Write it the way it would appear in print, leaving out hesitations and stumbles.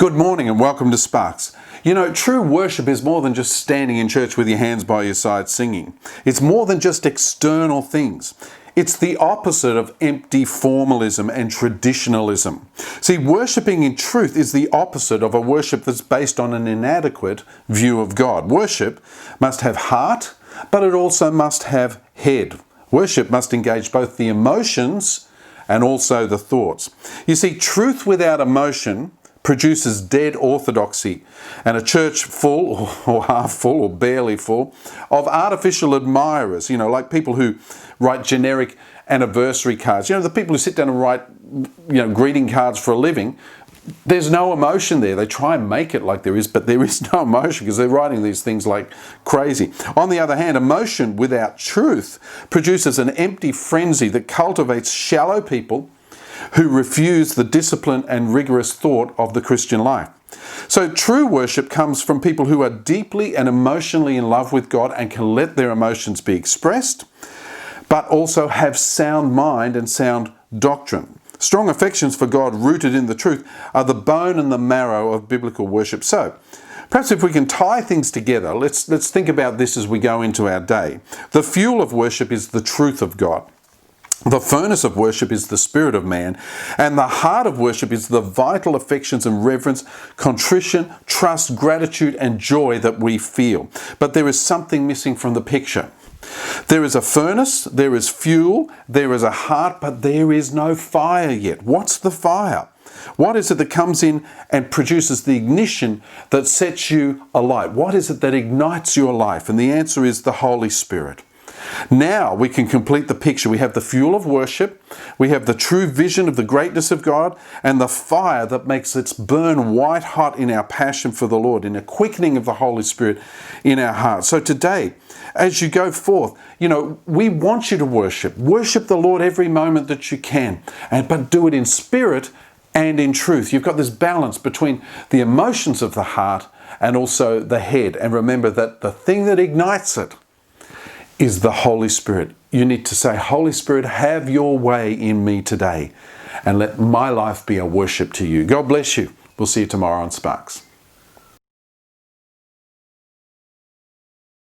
Good morning and welcome to Sparks. You know, true worship is more than just standing in church with your hands by your side singing. It's more than just external things. It's the opposite of empty formalism and traditionalism. See, worshipping in truth is the opposite of a worship that's based on an inadequate view of God. Worship must have heart, but it also must have head. Worship must engage both the emotions and also the thoughts. You see, truth without emotion produces dead orthodoxy and a church full or half full or barely full of artificial admirers, like people who write generic anniversary cards. The people who sit down and write, greeting cards for a living. There's no emotion there. They try and make it like there is, but there is no emotion because they're writing these things like crazy. On the other hand, emotion without truth produces an empty frenzy that cultivates shallow people who refuse the discipline and rigorous thought of the Christian life. So true worship comes from people who are deeply and emotionally in love with God and can let their emotions be expressed, but also have sound mind and sound doctrine. Strong affections for God rooted in the truth are the bone and the marrow of biblical worship. So, perhaps if we can tie things together, let's think about this as we go into our day. The fuel of worship is the truth of God. The furnace of worship is the spirit of man, and the heart of worship is the vital affections and reverence, contrition, trust, gratitude, and joy that we feel. But there is something missing from the picture. There is a furnace, there is fuel, there is a heart, but there is no fire yet. What's the fire? What is it that comes in and produces the ignition that sets you alight? What is it that ignites your life? And the answer is the Holy Spirit. Now we can complete the picture. We have the fuel of worship, we have the true vision of the greatness of God, and the fire that makes it burn white hot in our passion for the Lord, in a quickening of the Holy Spirit in our hearts. So today, as you go forth, we want you to worship. Worship the Lord every moment that you can, but do it in spirit and in truth. You've got this balance between the emotions of the heart and also the head. And remember that the thing that ignites it is the Holy Spirit. You need to say, Holy Spirit, have your way in me today and let my life be a worship to you. God bless you. We'll see you tomorrow on Sparks.